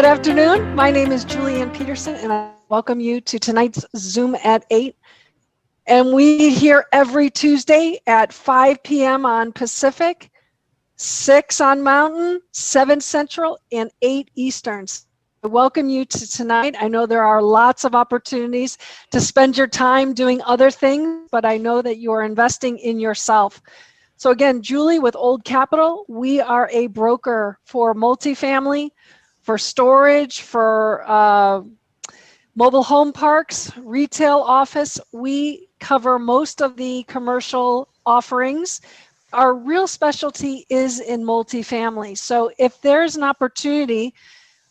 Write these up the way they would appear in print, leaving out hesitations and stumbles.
Good afternoon. My name is Julianne Peterson, and I welcome you to tonight's Zoom at 8. And we meet here every Tuesday at 5 p.m. on Pacific, 6 on Mountain, 7 Central, and 8 Eastern. I welcome you to tonight. I know there are lots of opportunities to spend your time doing other things, but I know that you are investing in yourself. So again, Julie with Old Capital, we are a broker for multifamily, for storage, for mobile home parks, retail office. We cover most of the commercial offerings. Our real specialty is in multifamily. So if there's an opportunity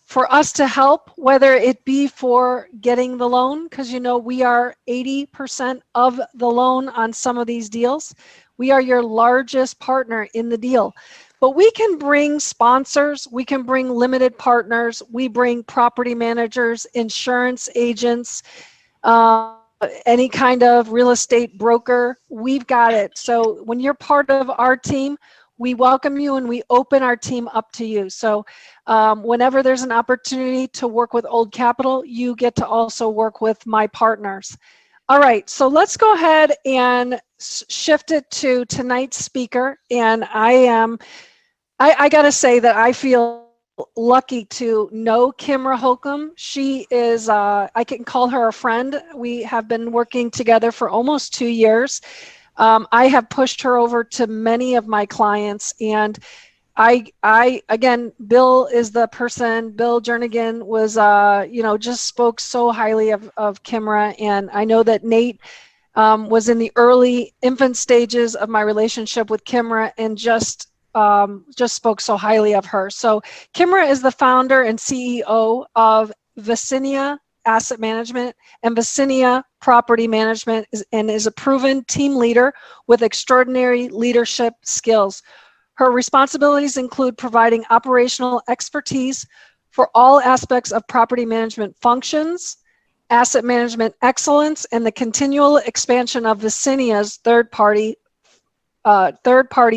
for us to help, whether it be for getting the loan, because you know we are 80% of the loan on some of these deals. We are your largest partner in the deal. But we can bring sponsors, we can bring limited partners, we bring property managers, insurance agents, any kind of real estate broker, we've got it. So when you're part of our team, we welcome you and we open our team up to you. So whenever there's an opportunity to work with Old Capital, you get to also work with my partners. All right, so let's go ahead and shift it to tonight's speaker. And I got to say that I feel lucky to know Kimra Holcomb. She is, I can call her a friend. We have been working together for almost 2 years. I have pushed her over to many of my clients, and again, Bill is the person, Bill Jernigan was, just spoke so highly of Kimra. And I know that Nate was in the early infant stages of my relationship with Kimra and just spoke so highly of her. So Kimra is the founder and CEO of Vicinia Asset Management and Vicinia Property Management and is a proven team leader with extraordinary leadership skills. Her responsibilities include providing operational expertise for all aspects of property management functions, asset management excellence, and the continual expansion of Vicinia's third-party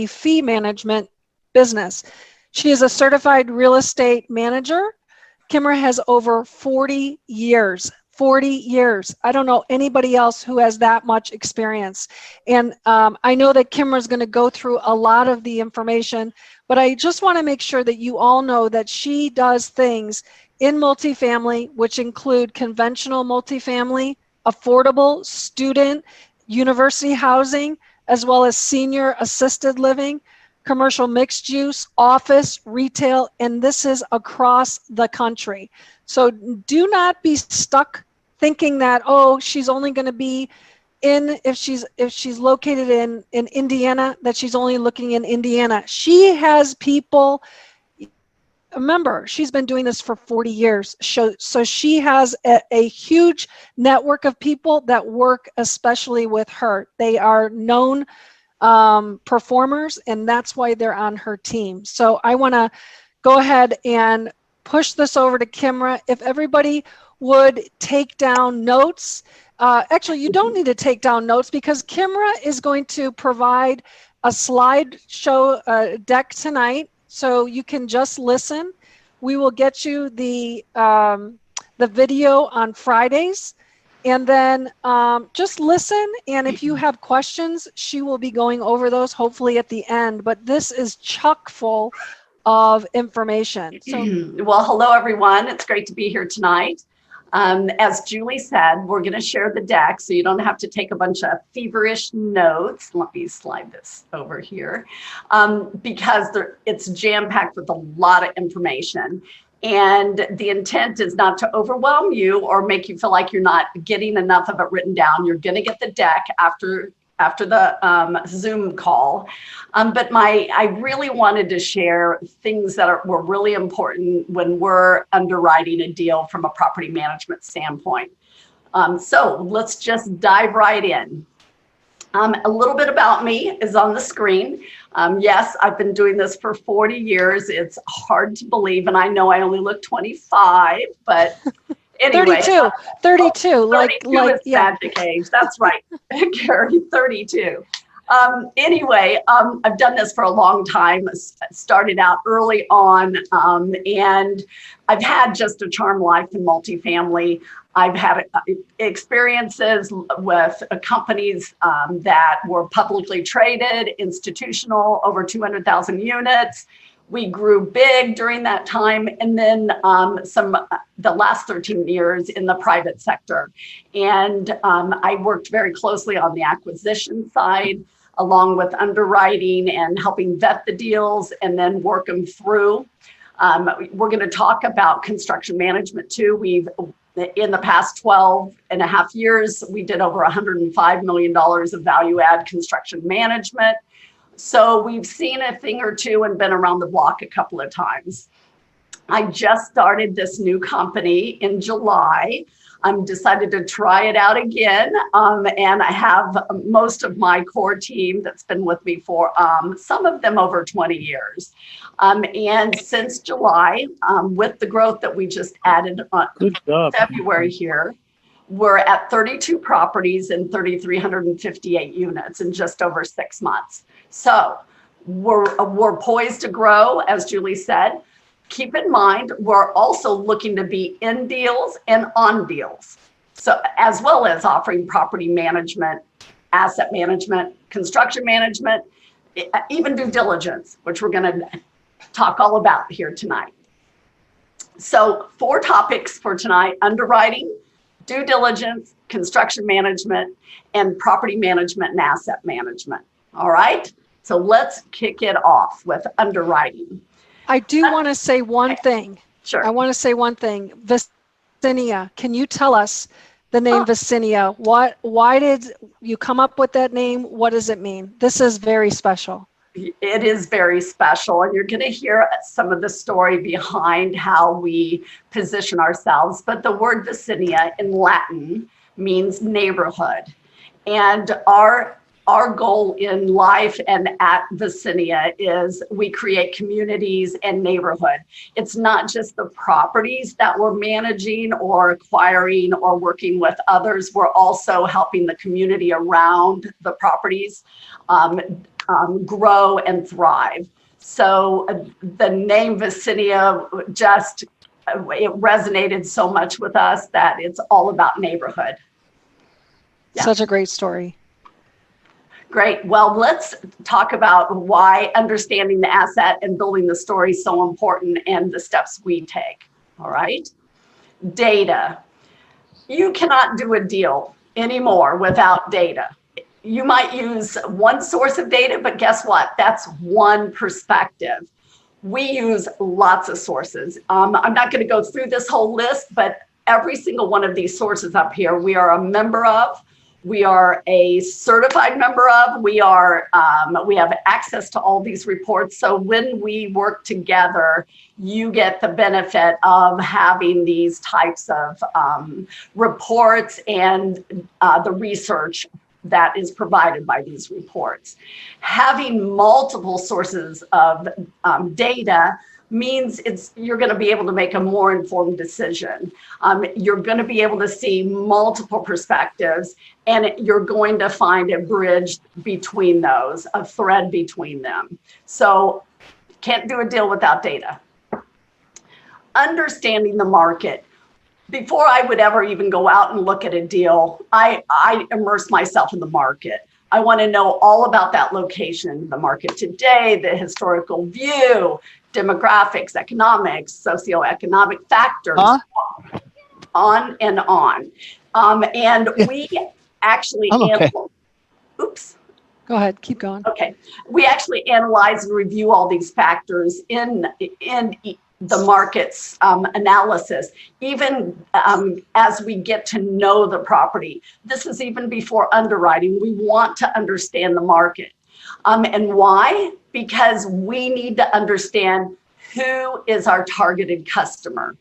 fee management business. She is a certified real estate manager. Kimra has over 40 years. I don't know anybody else who has that much experience. And I know that Kimra's going to go through a lot of the information, but I just want to make sure that you all know that she does things in multifamily, which include conventional multifamily, affordable, student, university housing, as well as senior assisted living, commercial mixed use, office, retail, and this is across the country. So do not be stuck thinking that, oh, she's only going to be if she's located in Indiana, that she's only looking in Indiana. She has people, remember, she's been doing this for 40 years. So she has a huge network of people that work especially with her. They are known performers, and that's why they're on her team. So I want to go ahead and push this over to Kimra. If everybody would take down notes. Actually, you don't need to take down notes because Kimra is going to provide a slideshow deck tonight, so you can just listen. We will get you the video on Fridays. And then just listen, and if you have questions, she will be going over those hopefully at the end, but this is chock full of information. So, well, hello everyone. It's great to be here tonight. As Julie said, we're going to share the deck so you don't have to take a bunch of feverish notes. Let me slide this over here because it's jam-packed with a lot of information. And the intent is not to overwhelm you or make you feel like you're not getting enough of it written down. You're going to get the deck after the Zoom call. But I really wanted to share things that were really important when we're underwriting a deal from a property management standpoint. So let's just dive right in. A little bit about me is on the screen. Yes, I've been doing this for 40 years. It's hard to believe, and I know I only look 25, but anyway. 32, 32 is magic age. That's right, Gary, 32. Anyway, I've done this for a long time. Started out early on, and I've had just a charmed life in multifamily. I've had experiences with companies that were publicly traded, institutional, over 200,000 units. We grew big during that time, and then the last 13 years in the private sector. And I worked very closely on the acquisition side, along with underwriting and helping vet the deals and then work them through. We're going to talk about construction management too. In the past 12 and a half years, we did over $105 million of value add construction management. So we've seen a thing or two and been around the block a couple of times. I just started this new company in July. I'm decided to try it out again. And I have most of my core team that's been with me for some of them over 20 years. And since July, with the growth that we just added on February here, we're at 32 properties and 3,358 units in just over 6 months. So we're poised to grow, as Julie said. Keep in mind, we're also looking to be in deals and on deals. So as well as offering property management, asset management, construction management, even due diligence, which we're going to talk all about here tonight. So 4 topics for tonight: underwriting, due diligence, construction management, and property management and asset management. All right, so let's kick it off with underwriting. I do want to say one thing. Sure. I want to say one thing. Vicinia, can you tell us the name Vicinia? Why did you come up with that name? What does it mean? This is very special. It is very special, and you're going to hear some of the story behind how we position ourselves. But the word Vicinia in Latin means neighborhood. And our goal in life and at Vicinia is we create communities and neighborhood. It's not just the properties that we're managing or acquiring or working with others. We're also helping the community around the properties grow and thrive. So the name Vicinia it resonated so much with us that it's all about neighborhood. Yeah. Such a great story. Great. Well, let's talk about why understanding the asset and building the story is so important and the steps we take. All right. Data. You cannot do a deal anymore without data. You might use one source of data, but guess what? That's one perspective. We use lots of sources. I'm not going to go through this whole list, but every single one of these sources up here, we are a member of. We are a certified member of. We have access to all these reports. So when we work together, you get the benefit of having these types of reports and the research that is provided by these reports. Having multiple sources of data means you're going to be able to make a more informed decision. You're going to be able to see multiple perspectives, and you're going to find a bridge between those, a thread between them. So can't do a deal without data. Understanding the market. Before I would ever even go out and look at a deal, I immerse myself in the market. I want to know all about that location, the market today, the historical view, demographics, economics, socioeconomic factors, on and on. And we actually oops. Go ahead, keep going. Okay. We actually analyze and review all these factors in the market's analysis, even as we get to know the property. This is even before underwriting. We want to understand the market. And why? Because we need to understand who is our targeted customer.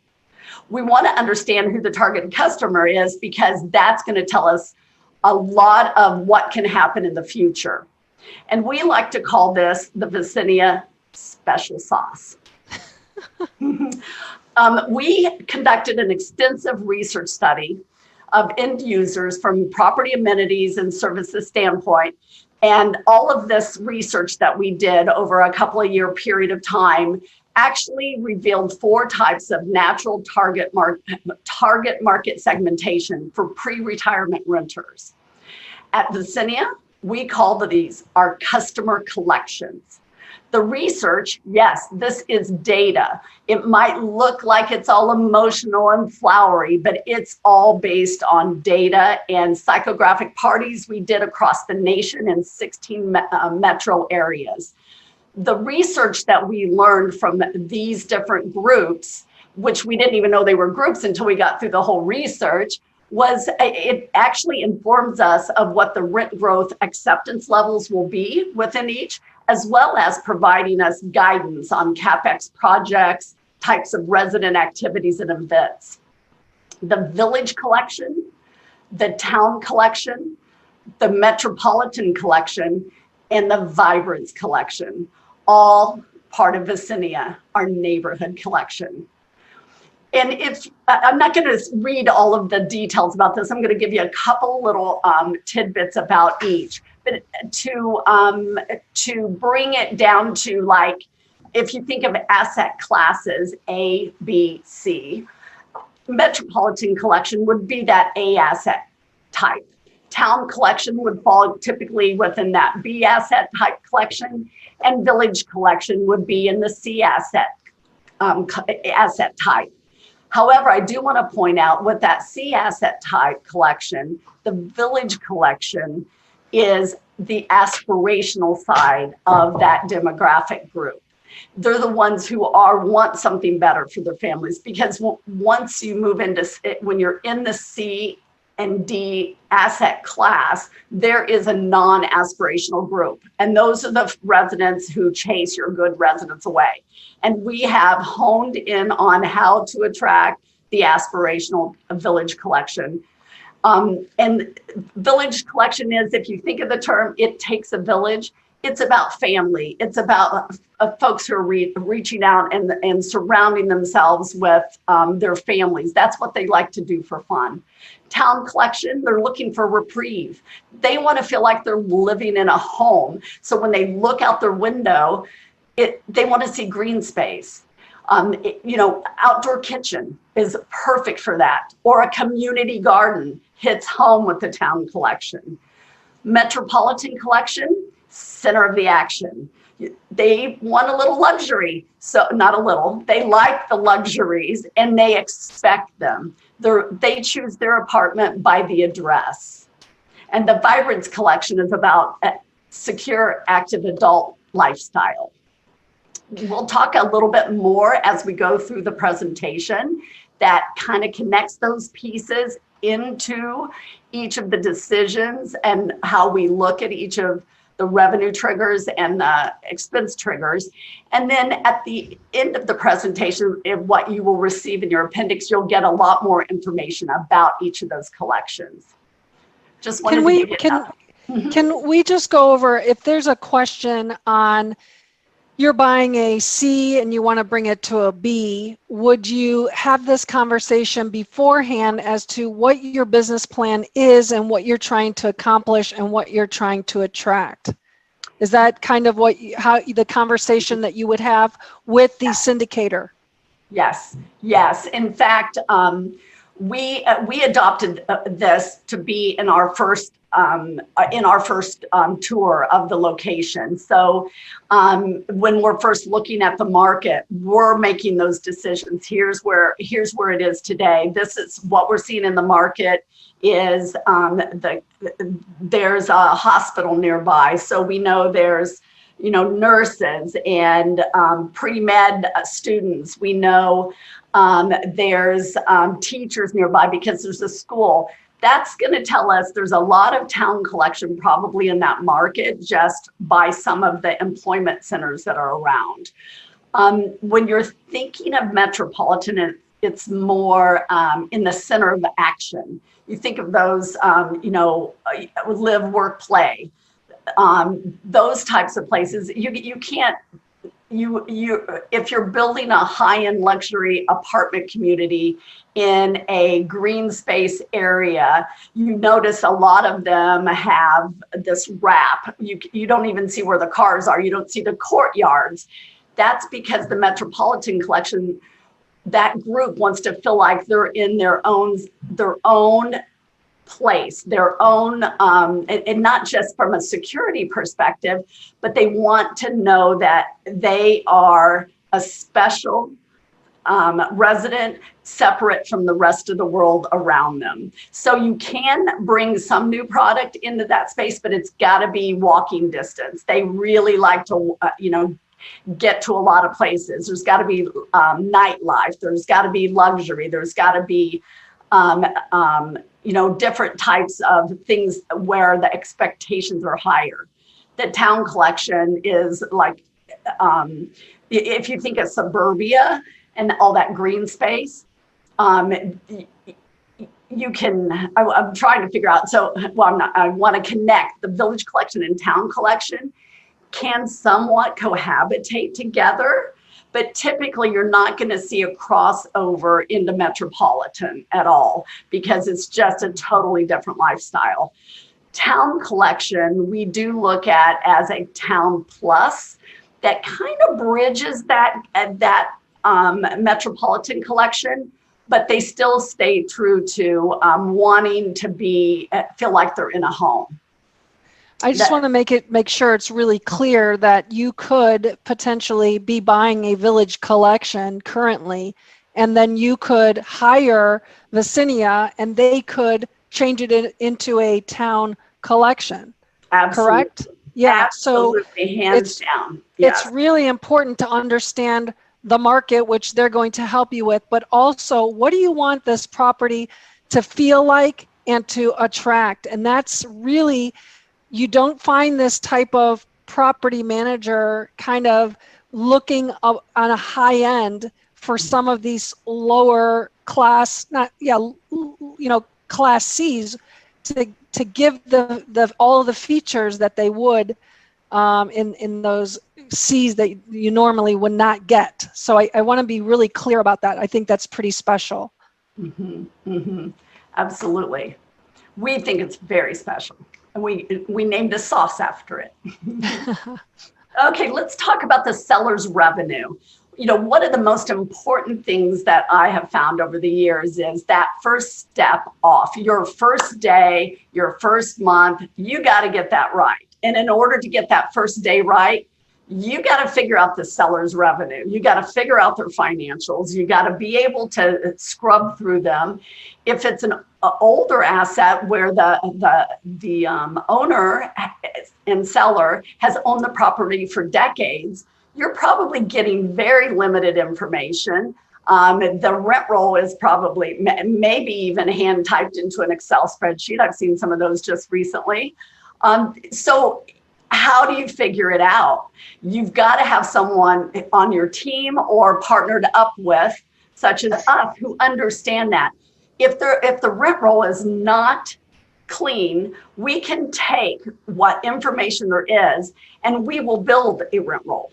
We want to understand who the targeted customer is because that's going to tell us a lot of what can happen in the future. And we like to call this the Vicinia special sauce. We conducted an extensive research study of end users from property amenities and services standpoint And all of this research that we did over a couple of year period of time actually revealed 4 types of natural target market segmentation for pre-retirement renters. At Vicinia, we call these our customer collections. The research, yes, this is data. It might look like it's all emotional and flowery, but it's all based on data and psychographic parties we did across the nation in 16 metro areas. The research that we learned from these different groups, which we didn't even know they were groups until we got through the whole research, it actually informs us of what the rent growth acceptance levels will be within each, as well as providing us guidance on CapEx projects, types of resident activities and events. The village collection, the town collection, the metropolitan collection, and the vibrance collection, all part of Vicinia, our neighborhood collection. And if I'm not going to read all of the details about this, I'm going to give you a couple little tidbits about each. But to bring it down to, like, if you think of asset classes A, B, C, metropolitan collection would be that A asset type. Town collection would fall typically within that B asset type collection, and village collection would be in the C asset type. However, I do want to point out with that C asset type collection, the village collection is the aspirational side of that demographic group. They're the ones who want something better for their families, because once you move into, when you're in the C and D asset class, there is a non-aspirational group. And those are the residents who chase your good residents away. And we have honed in on how to attract the aspirational village collection. And village collection is, if you think of the term, it takes a village, it's about family. It's about folks who are reaching out and surrounding themselves with their families. That's what they like to do for fun. Town collection, they're looking for reprieve. They want to feel like they're living in a home. So when they look out their window, they want to see green space. Outdoor kitchen is perfect for that. Or a community garden hits home with the town collection. Metropolitan collection, center of the action. They want a little luxury. So not a little, they like the luxuries and they expect them. They choose their apartment by the address. And the vibrance collection is about a secure, active adult lifestyle. We'll talk a little bit more as we go through the presentation that kind of connects those pieces into each of the decisions and how we look at each of the revenue triggers and the expense triggers. And then at the end of the presentation, what you will receive in your appendix, you'll get a lot more information about each of those collections. Just wanted to give you that. Can we just go over, if there's a question on you're buying a C and you want to bring it to a B, would you have this conversation beforehand as to what your business plan is and what you're trying to accomplish and what you're trying to attract? Is that kind of how the conversation that you would have with the syndicator? Yes. In fact, we adopted this to be in our first tour of the location. So when we're first looking at the market, we're making those decisions. Here's where it is today. This is what we're seeing in the market is there's a hospital nearby. So we know there's nurses and pre-med students. We know there's teachers nearby because there's a school. That's going to tell us there's a lot of town collection probably in that market just by some of the employment centers that are around. When you're thinking of metropolitan, it's more in the center of action. You think of those, live, work, play. Those types of places, you can't if you're building a high-end luxury apartment community in a green space area, you notice a lot of them have this wrap. You don't even see where the cars are. You don't see the courtyards. That's because the Metropolitan Collection, that group wants to feel like they're in their own place, their own, and not just from a security perspective, but they want to know that they are a special resident, separate from the rest of the world around them. So you can bring some new product into that space, but it's got to be walking distance. They really like to, get to a lot of places. There's got to be nightlife. There's got to be luxury. There's got to be different types of things where the expectations are higher. The town collection is like, if you think of suburbia and all that green space, you can, I'm trying to figure out, I want to connect the village collection and town collection can somewhat cohabitate together. But typically you're not going to see a crossover into Metropolitan at all because it's just a totally different lifestyle. Town collection, we do look at as a town plus that kind of bridges that Metropolitan collection, but they still stay true to wanting to feel like they're in a home. I just want to make sure it's really clear that you could potentially be buying a village collection currently, and then you could hire Vicinia and they could change it into a town collection. Absolutely. Correct? Yeah. Absolutely. Hands down. Yes. It's really important to understand the market, which they're going to help you with, but also what do you want this property to feel like and to attract? And that's really, you don't find this type of property manager kind of looking up on a high end for some of these lower class, class C's to give the all the features that they would in those C's that you normally would not get. So I want to be really clear about that. I think that's pretty special. Mm-hmm, mm-hmm. Absolutely. We think it's very special. And we named a sauce after it. Okay, let's talk about the seller's revenue. One of the most important things that I have found over the years is that first step off. Your first day, your first month, you got to get that right. And in order to get that first day right, you got to figure out the seller's revenue. You got to figure out their financials. You got to be able to scrub through them. If it's an older asset where the owner and seller has owned the property for decades, you're probably getting very limited information. The rent roll is probably maybe even hand typed into an Excel spreadsheet. I've seen some of those just recently. So how do you figure it out? You've got to have someone on your team or partnered up with, such as us, who understand that. If the rent roll is not clean, we can take what information there is and we will build a rent roll.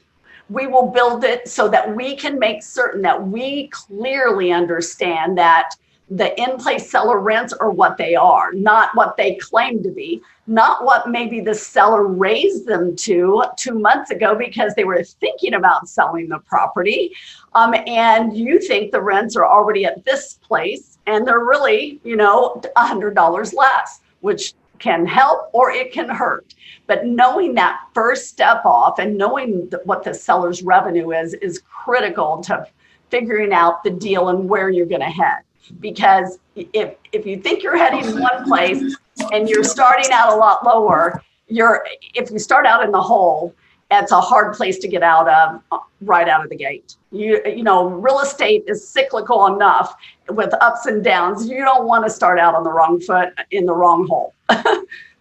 We will build it so that we can make certain that we clearly understand that the in-place seller rents are what they are, not what they claim to be, not what maybe the seller raised them to 2 months ago because they were thinking about selling the property. And you think the rents are already at this place and they're really, $100 less, which can help or it can hurt. But knowing that first step off and knowing what the seller's revenue is critical to figuring out the deal and where you're going to head. Because if you think you're heading one place and you're starting out a lot lower, if you start out in the hole, it's a hard place to get out of right out of the gate. Real estate is cyclical enough with ups and downs. You don't want to start out on the wrong foot in the wrong hole,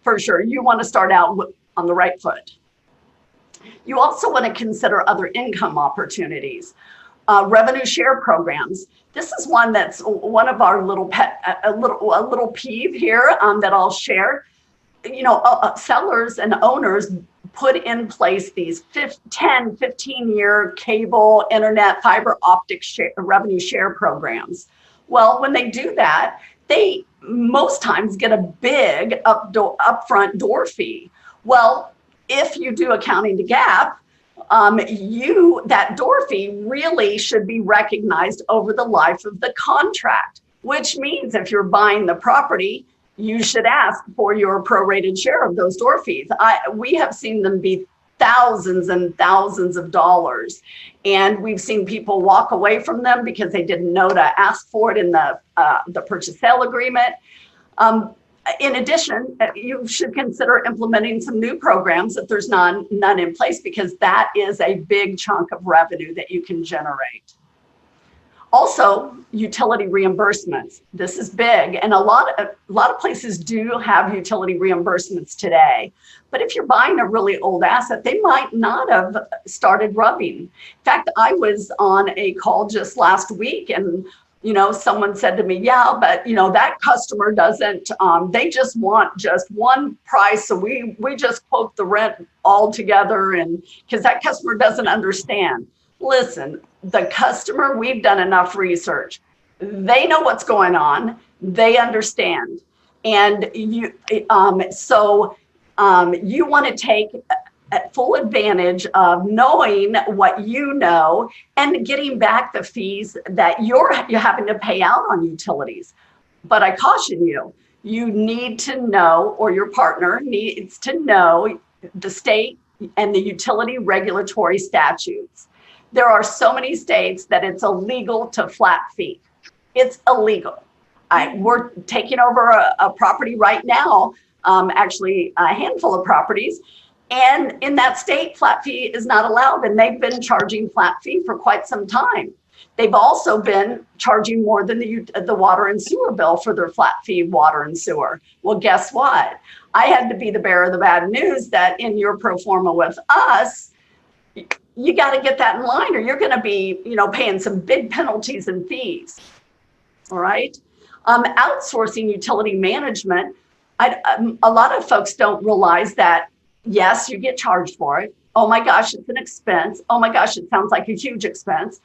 for sure. You want to start out on the right foot. You also want to consider other income opportunities. Revenue share programs. This is one that's one of our little peeve here that I'll share. Sellers and owners put in place these 10, 15-year cable, internet, fiber optic revenue share programs. Well, when they do that, they most times get a big upfront door fee. Well, if you do accounting to GAAP, that door fee really should be recognized over the life of the contract, which means if you're buying the property, you should ask for your prorated share of those door fees. We have seen them be thousands and thousands of dollars, and we've seen people walk away from them because they didn't know to ask for it in the purchase sale agreement. In addition, you should consider implementing some new programs if there's none in place, because that is a big chunk of revenue that you can generate. Also, utility reimbursements. This is big, and a lot of places do have utility reimbursements today. But if you're buying a really old asset, they might not have started rubbing. In fact, I was on a call just last week, and someone said to me, yeah, but that customer doesn't, they just want just one price. So we just quote the rent all together, and because that customer doesn't understand. Listen, the customer, we've done enough research. They know what's going on. They understand. And you want to take full advantage of knowing what you know and getting back the fees that you're having to pay out on utilities. But I caution you, you need to know, or your partner needs to know, the state and the utility regulatory statutes. There are so many states that it's illegal to flat fee. It's illegal. We're taking over a property right now, actually a handful of properties, and in that state, flat fee is not allowed, and they've been charging flat fee for quite some time. They've also been charging more than the water and sewer bill for their flat fee water and sewer. Well, guess what? I had to be the bearer of the bad news that in your pro forma with us, you got to get that in line, or you're going to be, paying some big penalties and fees. All right. Outsourcing utility management. A lot of folks don't realize that, yes, you get charged for it. Oh my gosh, it's an expense. Oh my gosh, it sounds like a huge expense.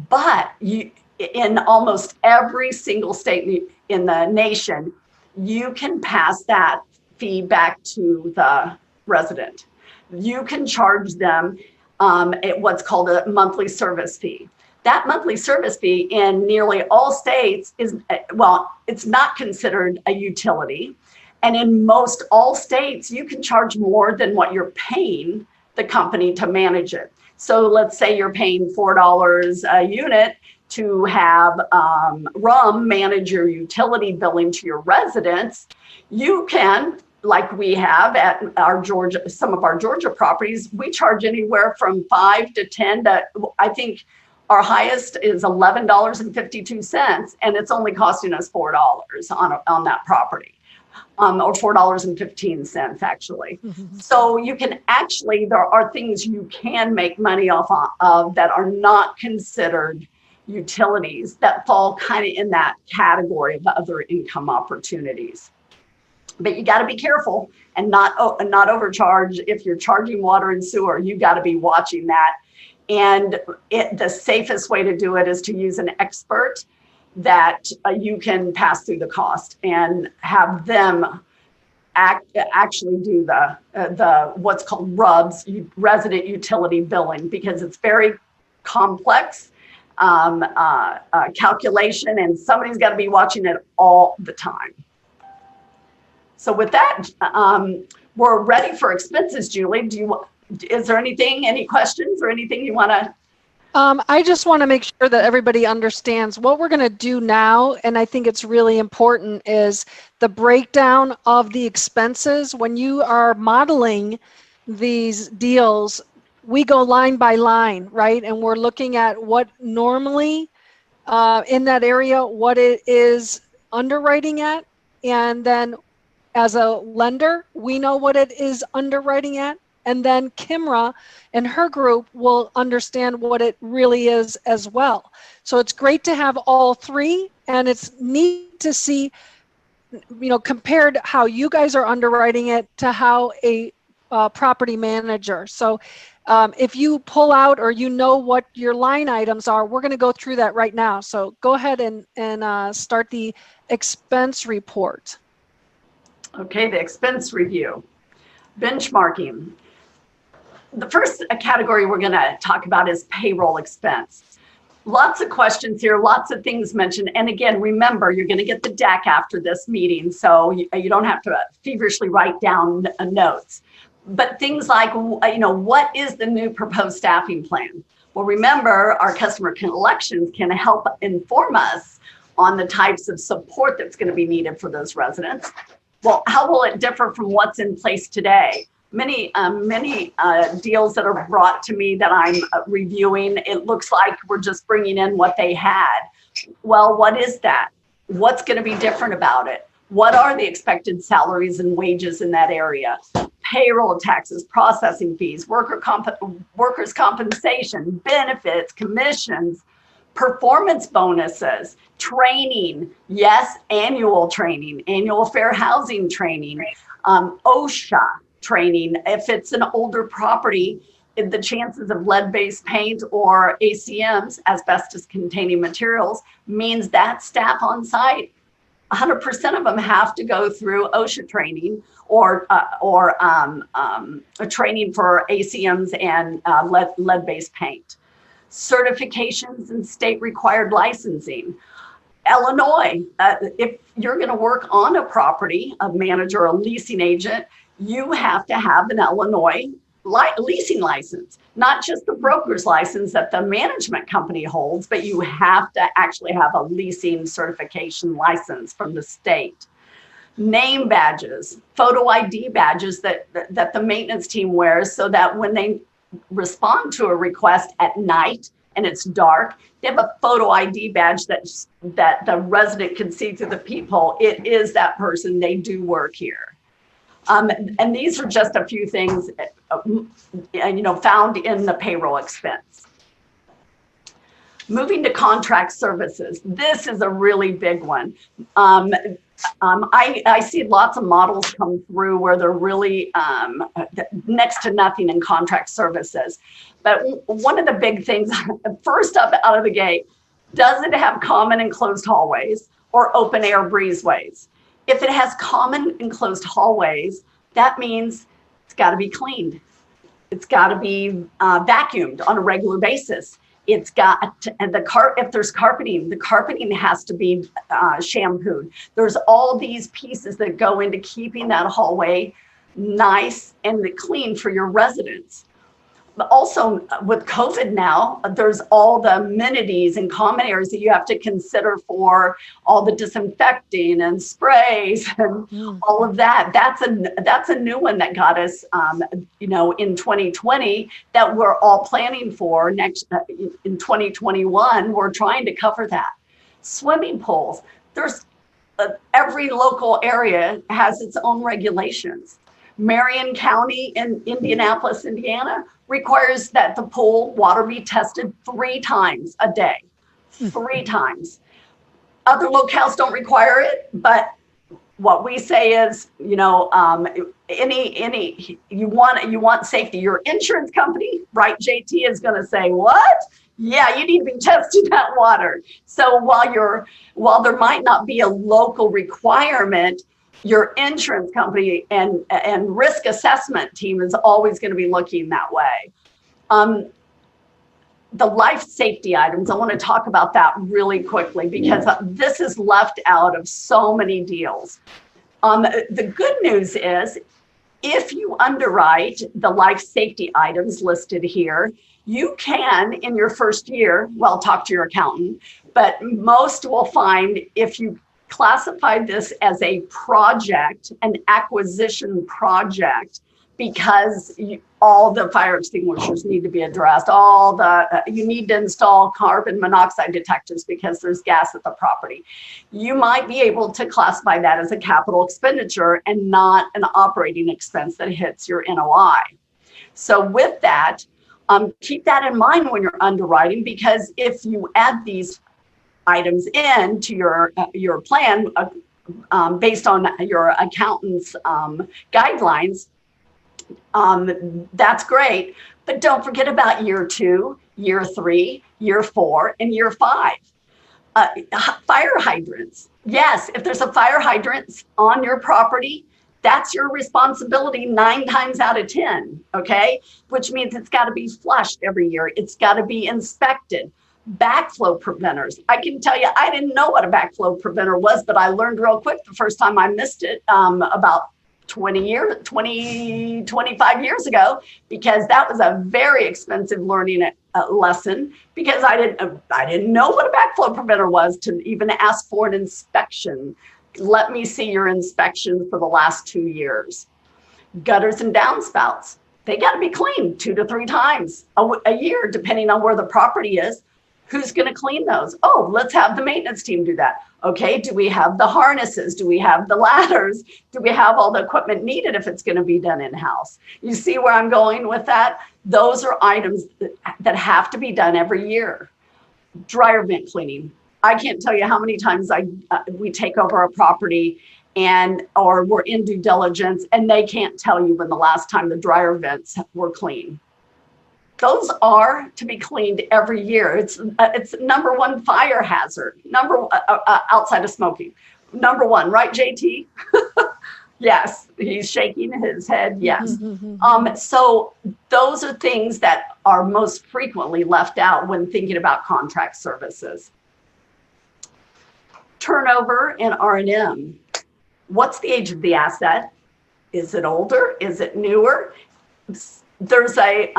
But in almost every single state in the nation, you can pass that fee back to the resident. You can charge them what's called a monthly service fee. That monthly service fee in nearly all states is, it's not considered a utility. And in most all states, you can charge more than what you're paying the company to manage it. So let's say you're paying $4 a unit to have RUM manage your utility billing to your residents. You can, like we have at some of our Georgia properties, we charge anywhere from $5 to $10 to, I think our highest is $11.52, and it's only costing us $4 on that property. Or $4.15 actually. Mm-hmm. So you can actually, there are things you can make money off of that are not considered utilities that fall kind of in that category of other income opportunities. But you got to be careful and not overcharge. If you're charging water and sewer, you got to be watching that. And the safest way to do it is to use an expert that you can pass through the cost and have them actually do the what's called RUBS, resident utility billing, because it's very complex calculation, and somebody's got to be watching it all the time. So with that, we're ready for expenses. Julie, is there any questions or anything you want to? I just want to make sure that everybody understands what we're going to do now, and I think it's really important, is the breakdown of the expenses. When you are modeling these deals, we go line by line, right? And we're looking at what normally in that area, what it is underwriting at, and then as a lender, we know what it is underwriting at. And then Kimra and her group will understand what it really is as well. So it's great to have all three, and it's neat to see, compared how you guys are underwriting it to how a property manager. So if you pull out or you know what your line items are, we're going to go through that right now. So go ahead and start the expense report. Okay, the expense review. Benchmarking. The first category we're going to talk about is payroll expense. Lots of questions here, lots of things mentioned. And again, remember, you're going to get the deck after this meeting, so you don't have to feverishly write down notes. But things like, what is the new proposed staffing plan? Well, remember, our customer collections can help inform us on the types of support that's going to be needed for those residents. Well, how will it differ from what's in place today? Many deals that are brought to me that I'm reviewing, it looks like we're just bringing in what they had. Well, what is that? What's going to be different about it? What are the expected salaries and wages in that area? Payroll taxes, processing fees, workers' compensation, benefits, commissions, performance bonuses, training, yes, annual training, annual fair housing training, OSHA training. If it's an older property, the chances of lead-based paint or ACMs, asbestos-containing materials, means that staff on site, 100% of them have to go through OSHA training or a training for ACMs and lead-based paint. Certifications and state-required licensing. Illinois, if you're going to work on a property, a manager or a leasing agent, you have to have an Illinois leasing license, not just the broker's license that the management company holds, but you have to actually have a leasing certification license from the state. Name badges, photo ID badges that the maintenance team wears, so that when they respond to a request at night and it's dark, they have a photo ID badge that the resident can see through the peephole. It is that person. They do work here. And these are just a few things, found in the payroll expense. Moving to contract services. This is a really big one. I see lots of models come through where they're really next to nothing in contract services. But one of the big things, first up out of the gate, does it have common enclosed hallways or open air breezeways? If it has common enclosed hallways, that means it's got to be cleaned. It's got to be vacuumed on a regular basis. It's got to, and if there's carpeting, the carpeting has to be shampooed. There's all these pieces that go into keeping that hallway nice and clean for your residents. But also with COVID now, there's all the amenities and common areas that you have to consider for all the disinfecting and sprays and all of that. That's a new one that got us, in 2020 that we're all planning for next in 2021. We're trying to cover that. Swimming pools. There's every local area has its own regulations. Marion County in Indianapolis, Indiana, requires that the pool water be tested 3 times a day, 3 times. Other locales don't require it, but what we say is, you want safety. Your insurance company, right, JT, is going to say, what? Yeah, you need to be testing that water. So while there might not be a local requirement, your insurance company and risk assessment team is always going to be looking that way. The life safety items, I want to talk about that really quickly because this is left out of so many deals. The good news is if you underwrite the life safety items listed here, you can, in your first year, well, talk to your accountant, but most will find if you classify this as a project, an acquisition project, because all the fire extinguishers need to be addressed. You need to install carbon monoxide detectors because there's gas at the property. You might be able to classify that as a capital expenditure and not an operating expense that hits your NOI. So with that, keep that in mind when you're underwriting, because if you add these items into your plan based on your accountant's guidelines, That's great. But don't forget about year 2, year 3, year 4, and year 5. Fire hydrants. Yes, if there's a fire hydrant on your property, that's your responsibility 9 times out of 10, okay? Which means it's got to be flushed every year. It's got to be inspected. Backflow preventers. I can tell you, I didn't know what a backflow preventer was, but I learned real quick the first time I missed it about 25 years ago, because that was a very expensive learning lesson, because I didn't know what a backflow preventer was to even ask for an inspection. Let me see your inspection for the last 2 years. Gutters and downspouts, they got to be cleaned 2 to 3 times a year, depending on where the property is. Who's going to clean those? Oh, let's have the maintenance team do that. Okay, do we have the harnesses? Do we have the ladders? Do we have all the equipment needed if it's going to be done in-house? You see where I'm going with that? Those are items that have to be done every year. Dryer vent cleaning. I can't tell you how many times we take over a property or we're in due diligence and they can't tell you when the last time the dryer vents were clean. Those are to be cleaned every year. It's number 1 fire hazard, outside of smoking. Number 1, right, JT? Yes, he's shaking his head. Yes. So those are things that are most frequently left out when thinking about contract services. Turnover in R&M. What's the age of the asset? Is it older? Is it newer? There's a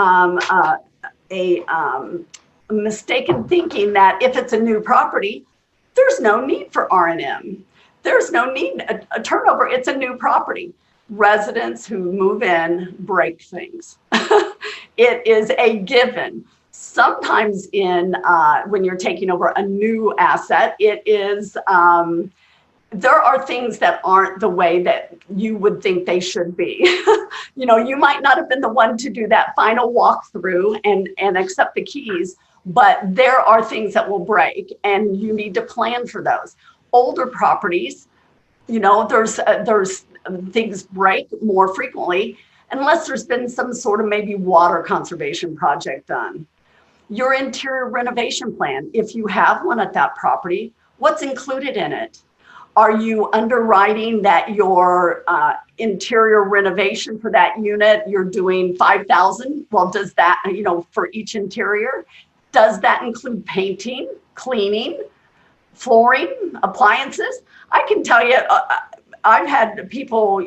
mistaken thinking that if it's a new property, there's no need for R&M. There's no need, a turnover, it's a new property. Residents who move in break things. It is a given. Sometimes when you're taking over a new asset, it is, there are things that aren't the way that you would think they should be. You might not have been the one to do that final walkthrough and accept the keys, but there are things that will break and you need to plan for those. Older properties, there's things break more frequently unless there's been some sort of maybe water conservation project done. Your interior renovation plan, if you have one at that property, what's included in it? Are you underwriting that your interior renovation for that unit, you're doing $5,000? Well, does that, for each interior, does that include painting, cleaning, flooring, appliances? I can tell you, I've had people,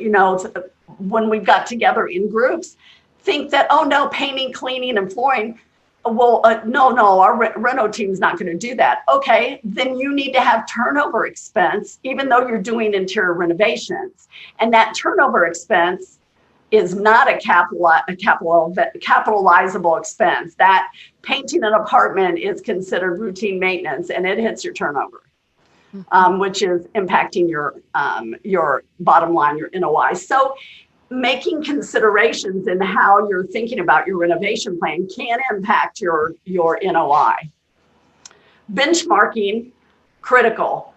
when we got together in groups, think that, oh no, painting, cleaning, and flooring. Well, no, our reno team's not going to do that. Okay, then you need to have turnover expense, even though you're doing interior renovations. And that turnover expense is not a capitalizable expense. That painting an apartment is considered routine maintenance, and it hits your turnover, which is impacting your bottom line, your NOI. So making considerations in how you're thinking about your renovation plan can impact your NOI. Benchmarking, critical.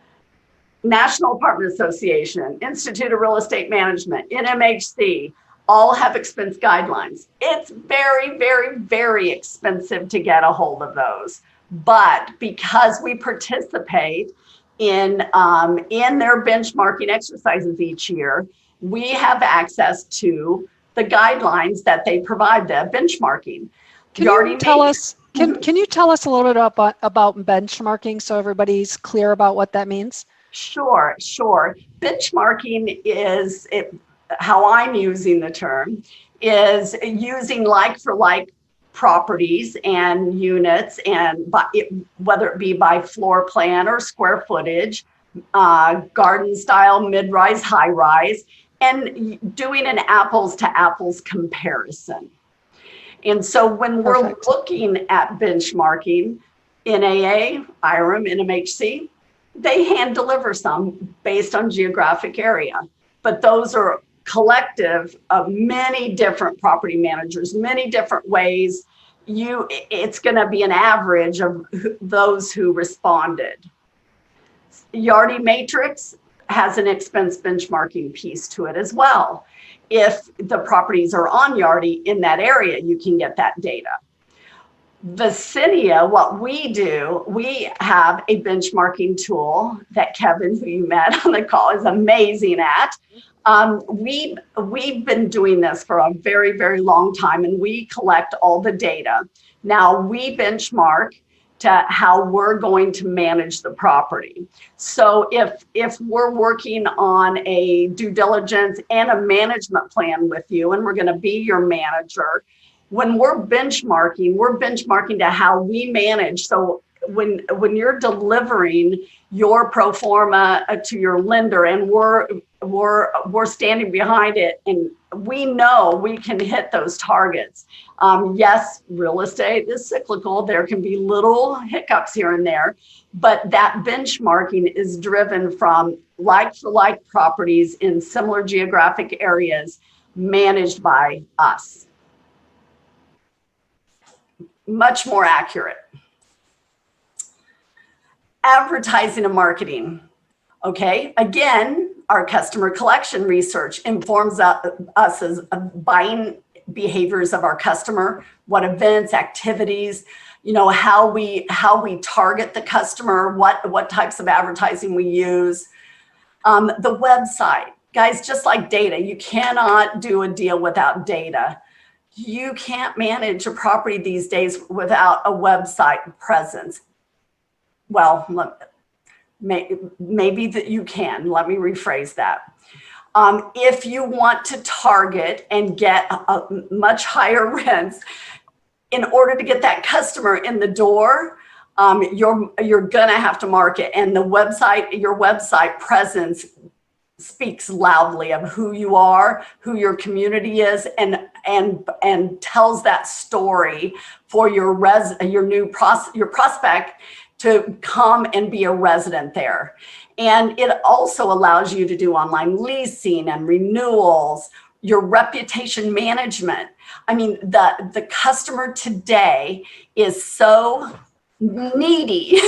National Apartment Association, Institute of Real Estate Management, NMHC, all have expense guidelines. It's very, very, very expensive to get a hold of those. But because we participate in their benchmarking exercises each year, we have access to the guidelines that they provide, the benchmarking. Can you tell us a little bit about benchmarking so everybody's clear about what that means? Sure. Benchmarking is, how I'm using the term, is using like for like properties and units, and whether it be by floor plan or square footage, garden style, mid-rise, high-rise, and doing an apples to apples comparison. And so when we're looking at benchmarking, NAA, IRM, NMHC, they hand deliver some based on geographic area, but those are collective of many different property managers, many different ways. It's going to be an average of those who responded. Yardi Matrix has an expense benchmarking piece to it as well. if the properties are on Yardi in that area, you can get that data. Vicinia, what we do, we have a benchmarking tool that Kevin, who you met on the call, is amazing at. We've been doing this for a very, very long time, and we collect all the data. Now we benchmark to how we're going to manage the property. So if we're working on a due diligence and a management plan with you, and we're going to be your manager, when we're benchmarking to how we manage. So when you're delivering your pro forma to your lender, and we're standing behind it, and we know we can hit those targets. Yes, real estate is cyclical. There can be little hiccups here and there, but that benchmarking is driven from like-for-like properties in similar geographic areas managed by us. Much more accurate. Advertising and marketing. Okay, again, our customer collection research informs us as buying behaviors of our customer, what events, activities, how we target the customer, what types of advertising we use. The website, guys, just like data, you cannot do a deal without data. You can't manage a property these days without a website presence. Well, maybe that you can. Let me rephrase that. If you want to target and get much higher rents, in order to get that customer in the door, you're gonna have to market, and your website presence speaks loudly of who you are, who your community is, and tells that story for your prospect to come and be a resident there. And it also allows you to do online leasing and renewals, your reputation management. I mean, the customer today is so needy.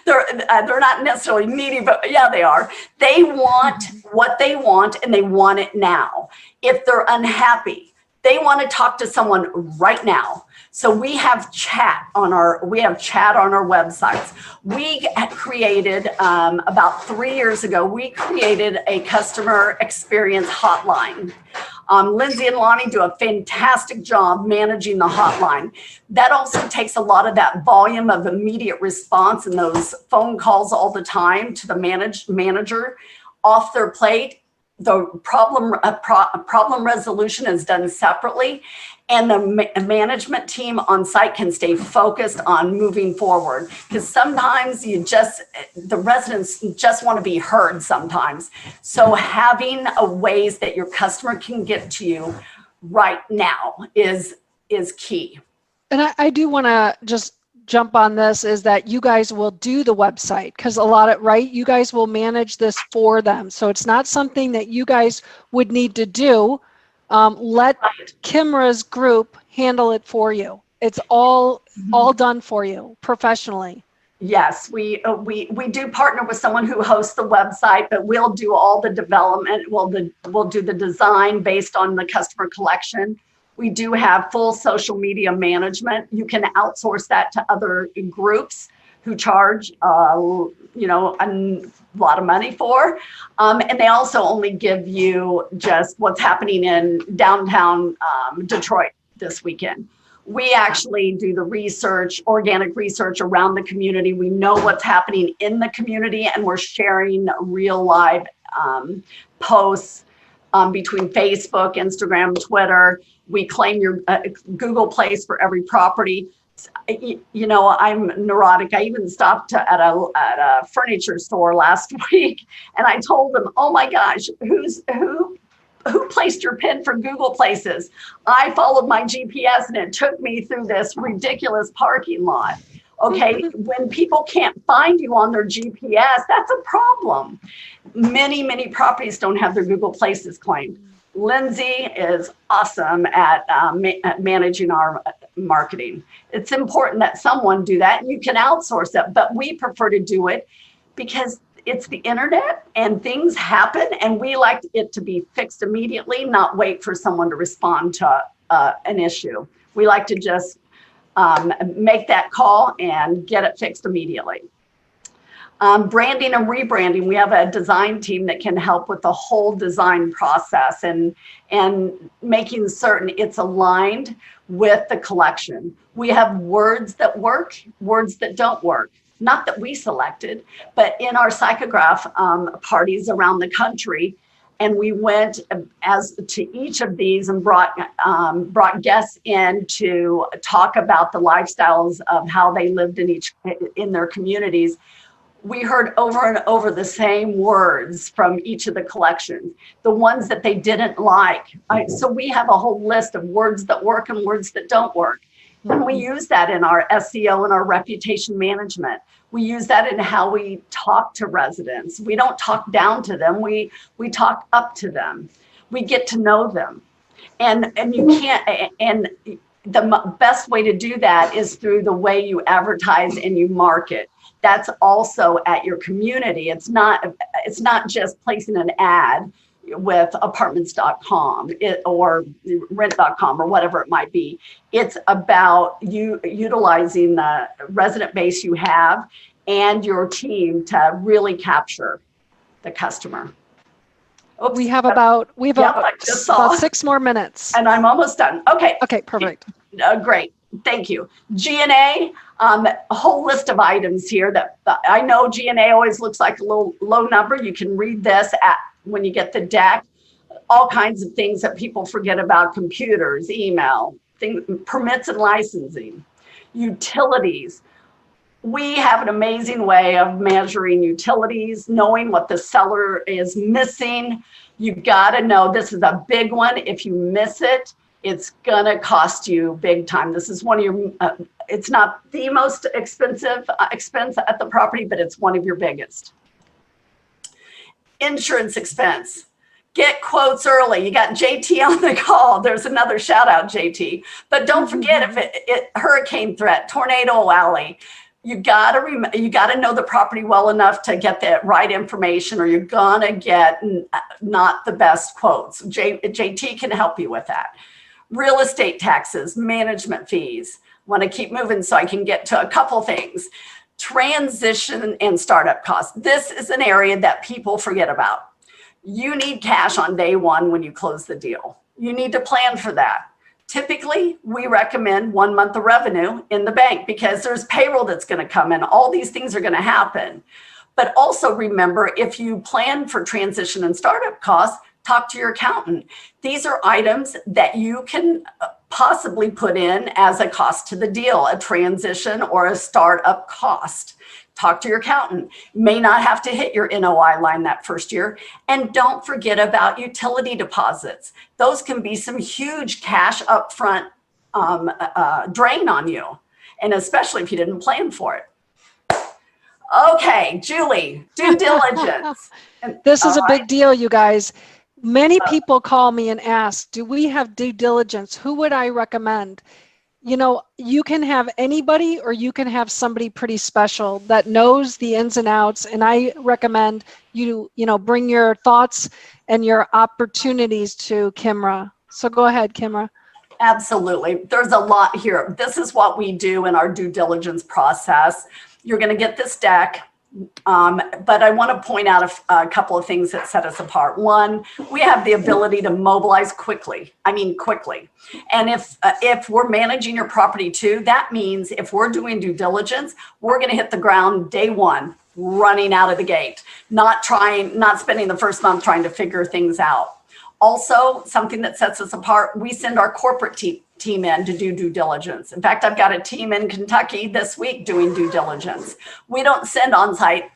They're not necessarily needy, but yeah, they are. They want what they want, and they want it now. If they're unhappy, they want to talk to someone right now. So we have chat on our websites. We created about 3 years ago. We created a customer experience hotline. Lindsay and Lonnie do a fantastic job managing the hotline. That also takes a lot of that volume of immediate response and those phone calls all the time to the manager off their plate. The problem resolution is done separately, and the management team on site can stay focused on moving forward, because sometimes the residents just want to be heard sometimes. So having ways that your customer can get to you right now is key. And I do want to just jump on this, is that you guys will do the website, because you guys will manage this for them. So it's not something that you guys would need to do. Let Kimra's group handle it for you. It's all done for you professionally. Yes, we do partner with someone who hosts the website, but we'll do all the development. We'll do the design based on the customer collection. We do have full social media management. You can outsource that to other groups who charge a lot of money for. And they also only give you just what's happening in downtown Detroit this weekend. We actually do the research, organic research around the community. We know what's happening in the community, and we're sharing real live posts between Facebook, Instagram, Twitter. We claim your Google Place for every property. I'm neurotic. I even stopped at a furniture store last week, and I told them, "Oh my gosh, who placed your pin for Google Places?" I followed my GPS, and it took me through this ridiculous parking lot. Okay, when people can't find you on their GPS, that's a problem. Many properties don't have their Google Places claimed. Lindsay is awesome at managing our marketing. It's important that someone do that. You can outsource it, but we prefer to do it because it's the internet and things happen, and we like it to be fixed immediately, not wait for someone to respond to an issue. We like to just make that call and get it fixed immediately. Branding and rebranding, we have a design team that can help with the whole design process and making certain it's aligned with the collection. We have words that work, words that don't work. Not that we selected, but in our psychograph parties around the country, and we went as to each of these and brought guests in to talk about the lifestyles of how they lived in their communities. We heard over and over the same words from each of the collections, the ones that they didn't like. So we have a whole list of words that work and words that don't work. And we use that in our SEO and our reputation management. We use that in how we talk to residents. We don't talk down to them. We talk up to them. We get to know them. And you can't, and the best way to do that is through the way you advertise and you market. That's also at your community. It's not just placing an ad with apartments.com or rent.com or whatever it might be. It's about you utilizing the resident base you have and your team to really capture the customer. Oops. We have about 6 more minutes. And I'm almost done. Okay. Okay, perfect. Great. Thank you. G&A, a whole list of items here that I know G&A always looks like a little low number. You can read this when you get the deck. All kinds of things that people forget about: computers, email, permits and licensing, utilities. We have an amazing way of measuring utilities, knowing what the seller is missing. You've got to know this is a big one. If you miss it, it's going to cost you big time. This is one of your, it's not the most expensive expense at the property, but it's one of your biggest. Insurance expense. Get quotes early. You got JT on the call. There's another shout out, JT. But don't forget, if it hurricane threat, tornado alley, you gotta know the property well enough to get the right information, or you're gonna get not the best quotes. JT can help you with that. Real estate taxes, management fees. Want to keep moving so I can get to a couple things. Transition and startup costs. This is an area that people forget about. You need cash on day one when you close the deal. You need to plan for that. Typically, we recommend 1 month of revenue in the bank because there's payroll that's going to come in. All these things are going to happen. But also remember, if you plan for transition and startup costs, talk to your accountant. These are items that you can possibly put in as a cost to the deal, a transition or a startup cost. Talk to your accountant. May not have to hit your NOI line that first year. And don't forget about utility deposits. Those can be some huge cash upfront drain on you, and especially if you didn't plan for it. Okay, Julie, due diligence. This is a big deal, you guys. Many people call me and ask, do we have due diligence? Who would I recommend? You know, you can have anybody, or you can have somebody pretty special that knows the ins and outs. And I recommend you bring your thoughts and your opportunities to Kimra. So go ahead, Kimra. Absolutely. There's a lot here. This is what we do in our due diligence process. You're going to get this deck. But I want to point out a couple of things that set us apart. One, we have the ability to mobilize quickly. I mean, quickly. And if we're managing your property too, that means if we're doing due diligence, we're going to hit the ground day one, running out of the gate, not spending the first month trying to figure things out. Also, something that sets us apart, we send our corporate team in to do due diligence. In fact, I've got a team in Kentucky this week doing due diligence. We don't send on-site,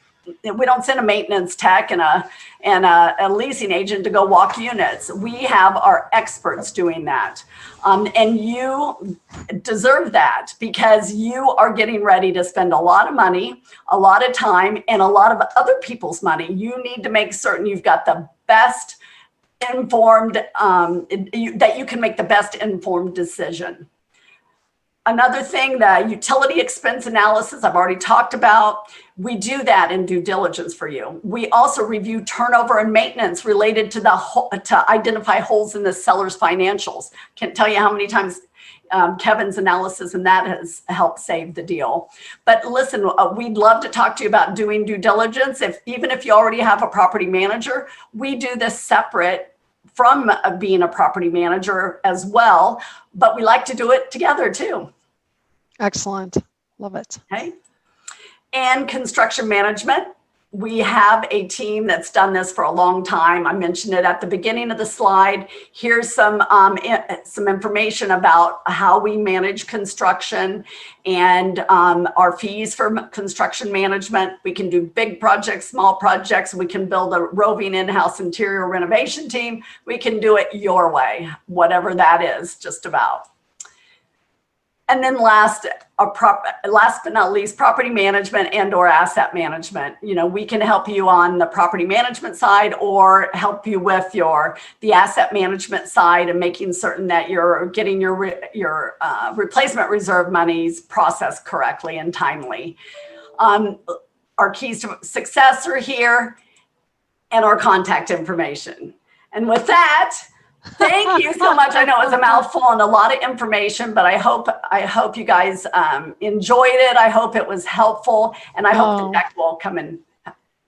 we don't send a maintenance tech and a leasing agent to go walk units. We have our experts doing that. And you deserve that because you are getting ready to spend a lot of money, a lot of time, and a lot of other people's money. You need to make certain you've got the best informed, that you can make the best informed decision. Another thing, the utility expense analysis I've already talked about. We do that in due diligence for you. We also review turnover and maintenance related to to identify holes in the seller's financials. Can't tell you how many times Kevin's analysis and that has helped save the deal. But listen, we'd love to talk to you about doing due diligence. Even if you already have a property manager, we do this separate from being a property manager as well, but we like to do it together too. Excellent. Love it. Okay. And construction management. We have a team that's done this for a long time. I mentioned it at the beginning of the slide. Here's some information about how we manage construction and our fees for construction management. We can do big projects, small projects. We can build a roving in-house interior renovation team. We can do it your way, whatever that is, just about. And then last but not least, property management and/or asset management. You know, we can help you on the property management side or help you with the asset management side and making certain that you're getting your replacement reserve monies processed correctly and timely. Our keys to success are here and our contact information. And with that, thank you so much. I know it was a mouthful and a lot of information, but I hope you guys enjoyed it. I hope it was helpful, and I hope the deck will come in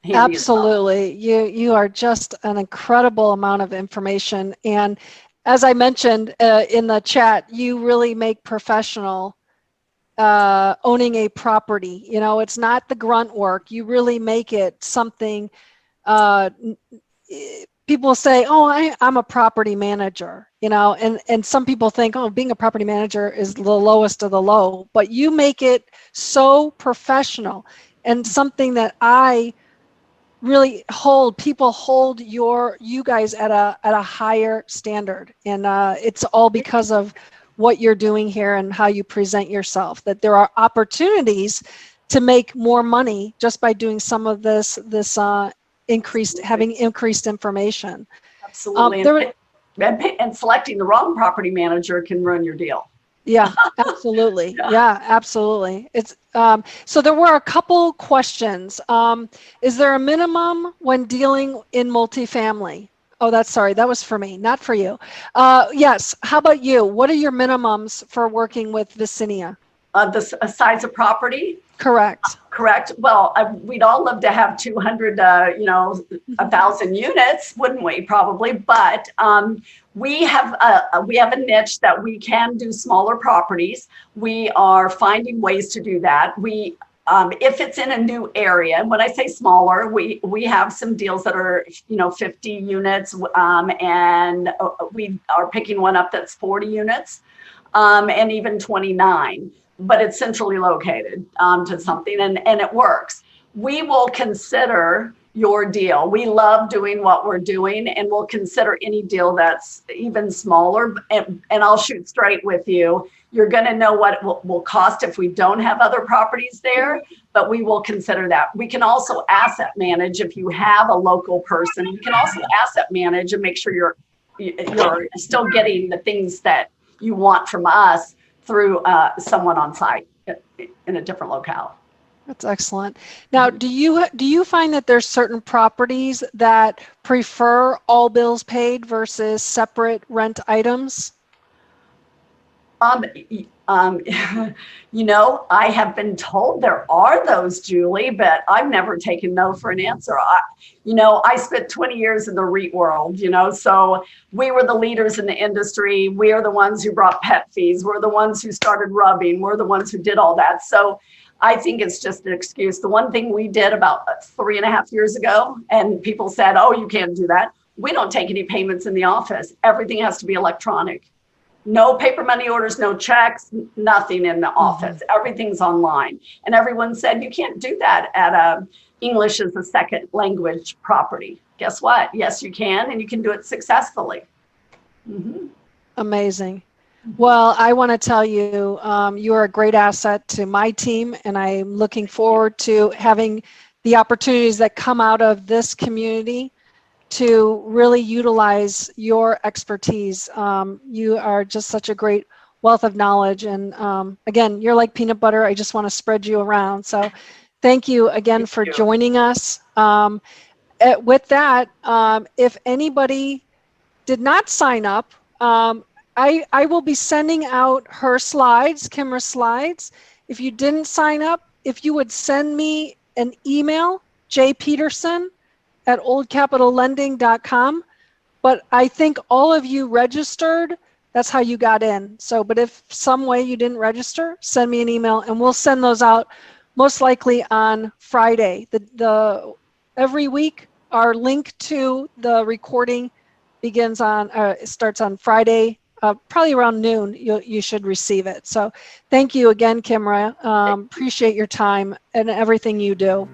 handy. Absolutely. You are just an incredible amount of information. And as I mentioned in the chat, you really make professional owning a property. You know, it's not the grunt work. You really make it something. People say, oh, I'm a property manager, you know, and some people think, oh, being a property manager is the lowest of the low, but you make it so professional and something that I really people hold you guys at a higher standard. And it's all because of what you're doing here and how you present yourself, that there are opportunities to make more money just by doing some of this having increased information. Absolutely. And selecting the wrong property manager can ruin your deal. Yeah, absolutely. Yeah, absolutely. It's so there were a couple questions. Is there a minimum when dealing in multifamily? Oh, that was for me, not for you. Yes. How about you? What are your minimums for working with Vicinia? The size of property? Correct. Correct. Well, we'd all love to have 200, 1,000 units, wouldn't we? Probably. But we have a niche that we can do smaller properties. We are finding ways to do that. If it's in a new area, and when I say smaller, we have some deals that are 50 units, and we are picking one up that's 40 units, and even 29. But it's centrally located to something, and it works. We will consider your deal. We love doing what we're doing, and we'll consider any deal that's even smaller. And I'll shoot straight with you. You're going to know what it will cost if we don't have other properties there, but we will consider that. We can also asset manage if you have a local person. You can also asset manage and make sure you're still getting the things that you want from us through someone on site in a different locale. That's excellent. Now, do you find that there's certain properties that prefer all bills paid versus separate rent items? I have been told there are those, Julie, but I've never taken no for an answer. I spent 20 years in the REIT world, so we were the leaders in the industry. We are the ones who brought pet fees. We're the ones who started rubbing. We're the ones who did all that. So I think it's just an excuse. The one thing we did about 3.5 years ago, and people said, oh, you can't do that. We don't take any payments in the office. Everything has to be electronic. No paper money orders, no checks, nothing in the office. Everything's online. And everyone said, you can't do that at a English as a second language property. Guess what? Yes, you can, and you can do it successfully. Mm-hmm. Amazing. Well, I want to tell you, you are a great asset to my team, and I'm looking forward to having the opportunities that come out of this community to really utilize your expertise. You are just such a great wealth of knowledge. And again, you're like peanut butter. I just want to spread you around. So thank you again for joining us. With that, if anybody did not sign up, I will be sending out her slides, Kimra's slides. If you didn't sign up, if you would send me an email, jpeterson@oldcapitallending.com. But I think all of you registered. That's how you got in. So, but if some way you didn't register, send me an email and we'll send those out most likely on Friday. Every week, our link to the recording begins on, starts on Friday, probably around noon. You should receive it. So thank you again, Kimra. Appreciate your time and everything you do.